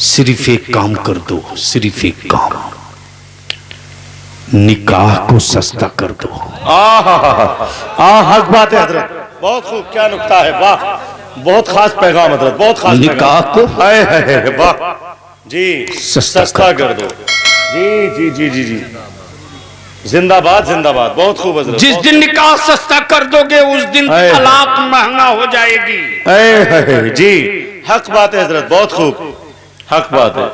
सिर्फ एक काम कर दो, सिर्फ एक काम, निकाह को सस्ता कर दो। हक बात है हजरत, बहुत खूब, क्या नुक्ता है, वाह, बहुत खास पैगाम हजरत, बहुत खास निकाह को वाह जी, सस्ता कर दो। जी जी जी जी जी, जिंदाबाद जिंदाबाद, बहुत खूब हजरत। जिस दिन निकाह सस्ता कर दोगे उस दिन तलाक महंगा हो जाएगी। जी, हक बात है हजरत, बहुत खूब, हक बात है।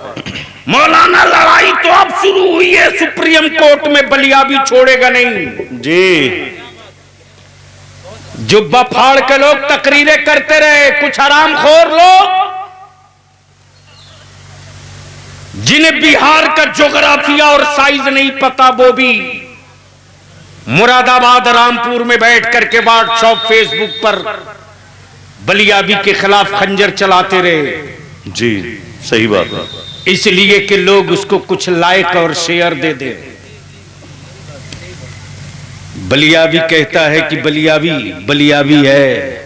मौलाना लड़ाई तो अब शुरू हुई है, सुप्रीम कोर्ट में बलिया भी छोड़ेगा नहीं जी। जुब्बा फाड़ के लोग तकरीरें करते रहे, कुछ हरामखोर लोग जिन्हें बिहार का ज्योग्राफिया और साइज नहीं पता, वो भी मुरादाबाद रामपुर में बैठ करके व्हाट्सएप फेसबुक पर बलियाबी के खिलाफ खंजर चलाते रहे। जी सही बात है, इसलिए कि लोग उसको कुछ लाइक और शेयर दे दे। बलियाबी कहता है कि बलियाबी बलियाबी है।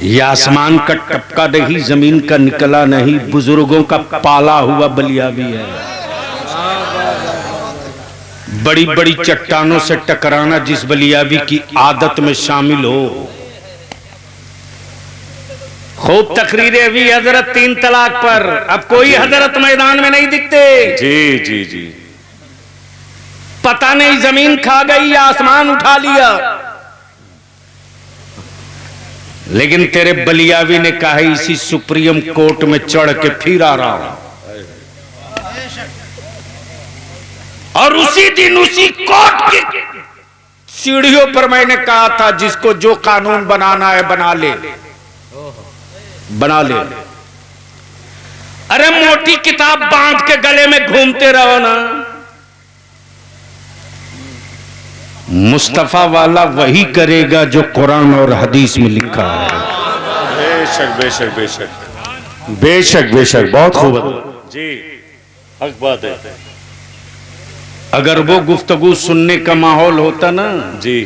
ये आसमान का टपका नहीं, जमीन का निकला नहीं, बुजुर्गों का पाला हुआ बलियाबी है। बड़ी बड़ी चट्टानों से टकराना जिस बलियाबी की आदत में शामिल हो। खूब तकरीरें भी हजरत 3 तलाक पर, अब कोई हजरत मैदान में नहीं दिखते। जी जी जी, पता नहीं जमीन खा गई या आसमान उठा लिया, लेकिन तेरे बलियाबी ने कहा इसी सुप्रीम कोर्ट में चढ़ के फिर आ रहा हूं, और उसी दिन उसी कोर्ट की सीढ़ियों पर मैंने कहा था जिसको जो कानून बनाना है बना ले, बना ले। अरे मोटी किताब बांध के गले में घूमते रहो ना। मुस्तफा वाला वही करेगा जो कुरान और हदीस में लिखा है। बेशक बेशक बेशक बेशक बेशक, बहुत खूब जी, हक बात है। अगर वो गुफ्तगू सुनने का माहौल होता ना जी,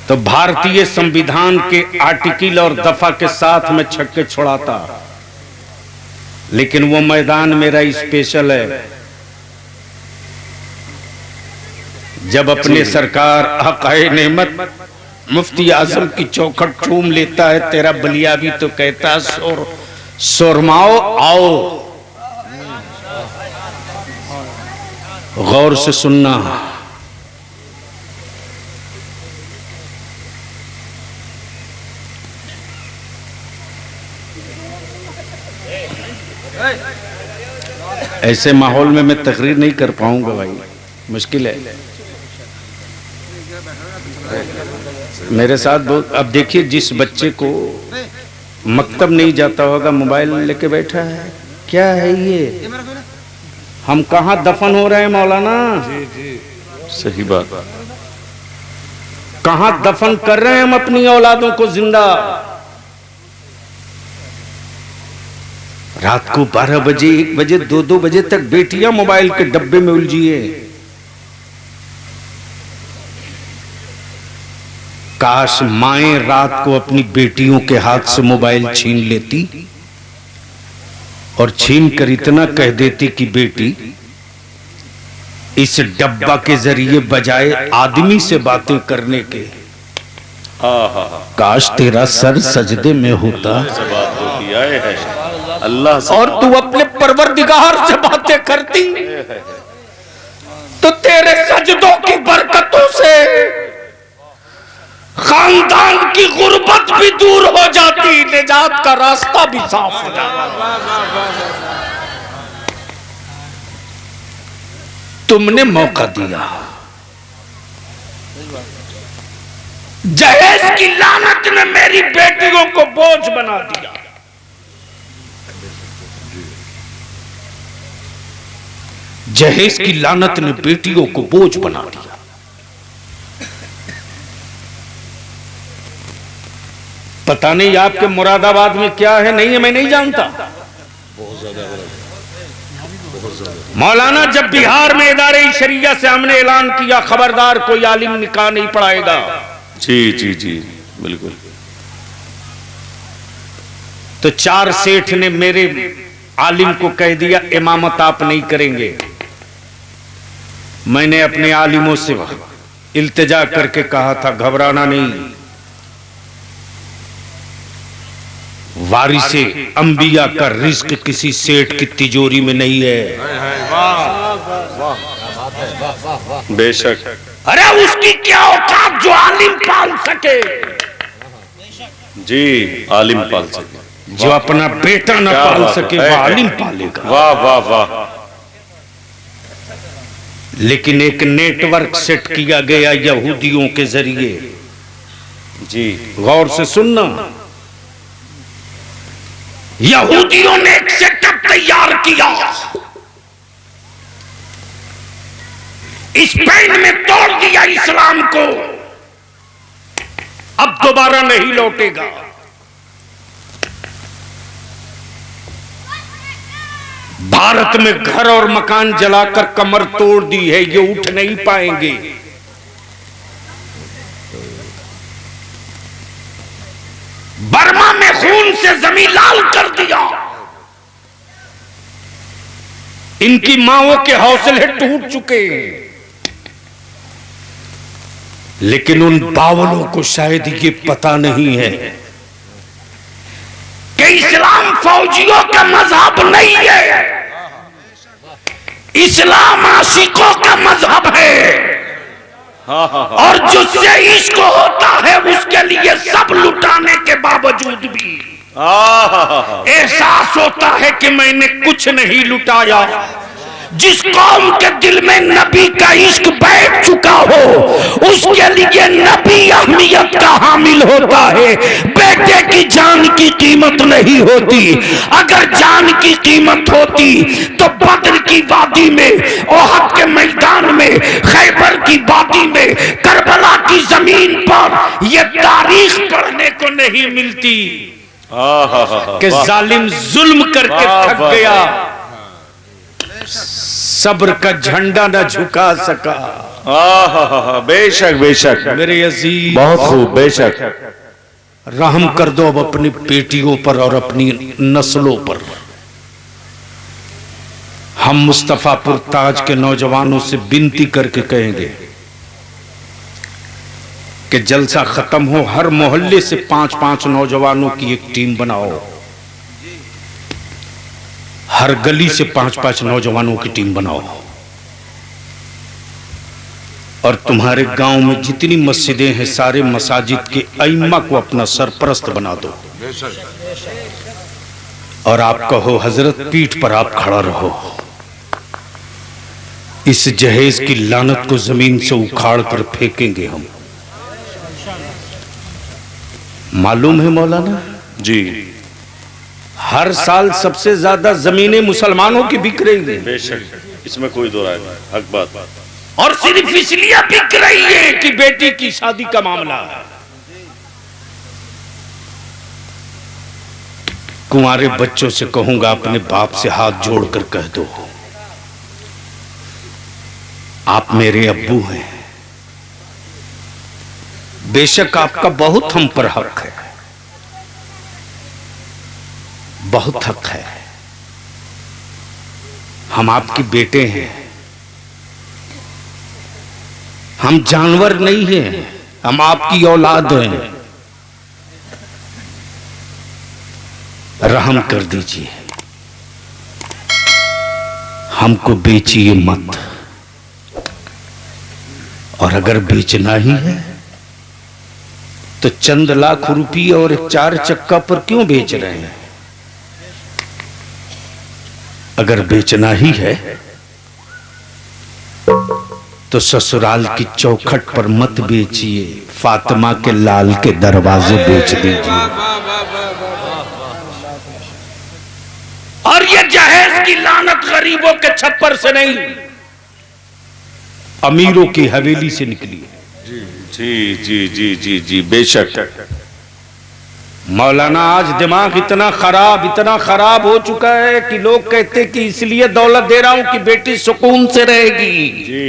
तो भारतीय संविधान के आर्टिकल और दफा के साथ में छक्के छुड़ाता, लेकिन वो मैदान मेरा स्पेशल है। जब अपने सरकार हक़-ए नेमत मुफ्ती आजम की चौखट चूम लेता है तेरा बलियाबी, तो कहता है शोरमाओ आओ। गौर से सुनना, ऐसे माहौल में मैं तकरीर नहीं कर पाऊंगा भाई, मुश्किल है मेरे साथ बहुत। अब देखिए, जिस बच्चे को मकतब नहीं जाता होगा मोबाइल लेके बैठा है, क्या है ये, हम कहां दफन हो रहे हैं मौलाना? जी जी सही बात, कहां दफन कर रहे हैं हम अपनी औलादों को जिंदा? रात को 12 बजे 1 बजे 2 बजे तक बेटियां मोबाइल के डब्बे में उलझी है। काश माएं रात को अपनी बेटियों के हाथ से मोबाइल छीन लेती और छीन कर इतना कह देती कि बेटी इस डब्बा के जरिए बजाय आदमी से बातें करने के, काश तेरा सर सजदे में होता बात होती है अल्लाह से, और तू अपने परवरदिगार से बातें करती, तो तेरे सजदों की बरकतों से खानदान की गुर्बत भी दूर हो जाती, निजात का रास्ता भी साफ हो जाता। तुमने मौका दिया, जहेज की लानत ने मेरी बेटियों को बोझ बना दिया। जहेज की लानत ने बेटियों को बोझ बना दिया। पता नहीं आपके मुरादाबाद में क्या है, नहीं है, मैं नहीं जानता। मौलाना, जब बिहार में इदारे शरिया से हमने ऐलान किया खबरदार कोई आलिम निकाह नहीं पढ़ाएगा, जी जी जी बिल्कुल। तो 4 सेठ ने मेरे आलिम को कह दिया इमामत आप नहीं करेंगे। मैंने अपने आलिमों से इल्तिजा करके कहा था घबराना नहीं, वारिसे अंबिया का रिस्क किसी सेठ की तिजोरी में नहीं है। बेशक। अरे उसकी क्या औकात जो आलिम पाल सके। जी, आलिम पाल सके। जो अपना बेटा न पाल सके वो आलिम पालेगा। वाह वाह वाह। लेकिन एक नेटवर्क सेट किया गया यहूदियों के जरिए। जी, गौर से सुनना, यहूदियों ने एक सेटअप तैयार किया, स्पेन में तोड़ दिया इस्लाम को, अब दोबारा नहीं लौटेगा। भारत में घर और मकान जलाकर कमर तोड़ दी है, ये उठ नहीं पाएंगे। बर्मा में खून से जमीन लाल कर दिया, इनकी माओं के हौसले टूट चुके हैं। लेकिन उन बावलों को शायद ये पता नहीं है कि इस्लाम फौजियों का मजहब नहीं है, इस्लाम आशिकों का मजहब है। और जिससे इश्क होता है उसके लिए सब लुटाने के बावजूद भी एहसास होता है कि मैंने कुछ नहीं लुटाया। जिस कौम के दिल में नबी का इश्क बैठ चुका हो उसके लिए नबी अहमियत का हामिल होता है। बेटे की जान की कीमत नहीं होती, अगर जान की कीमत होती तो बद्र की वादी में, ओहद के मैदान में, खैबर की वादी में, करबला की जमीन पर यह तारीख पढ़ने को नहीं मिलती कि जालिम जुल्म करके थक गया, सब्र का झंडा न झुका सका। बेशक बेशक मेरे अजीज, बहुत खूब। बेशक रहम कर दो अब अपनी बेटियों पर और अपनी नस्लों पर। हम मुस्तफापुर ताज के नौजवानों से विनती करके कहेंगे कि जलसा खत्म हो हर मोहल्ले से 5-5 नौजवानों की एक टीम बनाओ, हर गली से 5-5 नौजवानों की टीम बनाओ, और तुम्हारे गांव में जितनी मस्जिदें हैं सारे मसाजिद के अइम्मा को अपना सरपरस्त बना दो। और आप कहो हजरत पीठ पर आप खड़ा रहो, इस जहेज की लानत को जमीन से उखाड़ कर फेंकेंगे हम। मालूम है मौलाना जी, हर साल सबसे ज्यादा जमीनें मुसलमानों की बिक रही है। बेशक, इसमें कोई दो राय नहीं, हक बात। और सिर्फ इसलिए बिक रही है कि बेटी की शादी का मामला है। कुंवारे बच्चों से कहूंगा अपने बाप से हाथ जोड़कर कह दो आप मेरे अब्बू हैं। बेशक आपका बहुत हम पर हक है, बहुत हक है। हम आपके बेटे हैं, हम जानवर नहीं हैं, हम आपकी औलाद हैं। रहम कर दीजिए, हमको बेचिए मत, और अगर बेचना ही है तो चंद लाख रुपये और एक 4 चक्का पर क्यों बेच रहे हैं? अगर बेचना ही है तो ससुराल की चौखट पर मत बेचिए, फातिमा के लाल के दरवाजे बेच दीजिए। और ये जहेज की लानत गरीबों के छप्पर से नहीं, अमीरों की हवेली से निकली है। जी जी जी जी जी बेशक। मौलाना आज दिमाग इतना खराब हो चुका है कि लोग कहते कि इसलिए दौलत दे रहा हूं कि बेटी सुकून से रहेगी। जी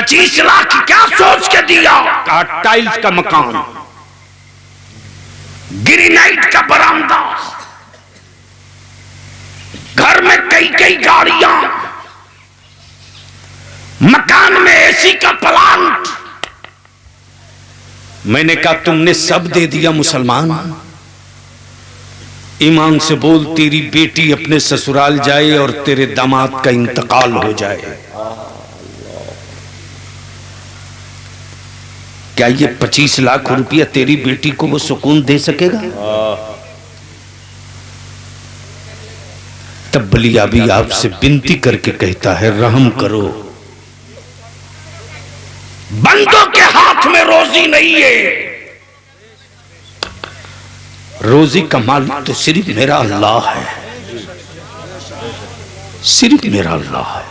25 लाख क्या सोच के दिया? टाइल्स का मकान, ग्रेनाइट का बरामदा, घर में कई कई गाड़ियां, मकान में एसी का प्लांट। मैंने कहा तुमने सब दे दिया मुसलमान, ईमान से बोल, तेरी बेटी अपने ससुराल जाए और तेरे दामाद का इंतकाल हो जाए, क्या ये 25 लाख रुपया तेरी बेटी को वो सुकून दे सकेगा? तब बलिया भी आपसे विनती करके कहता है, रहम करो, बंदों के हाथ में रोजी नहीं है, रोजी का मालिक तो सिर्फ मेरा अल्लाह है, सिर्फ मेरा अल्लाह है।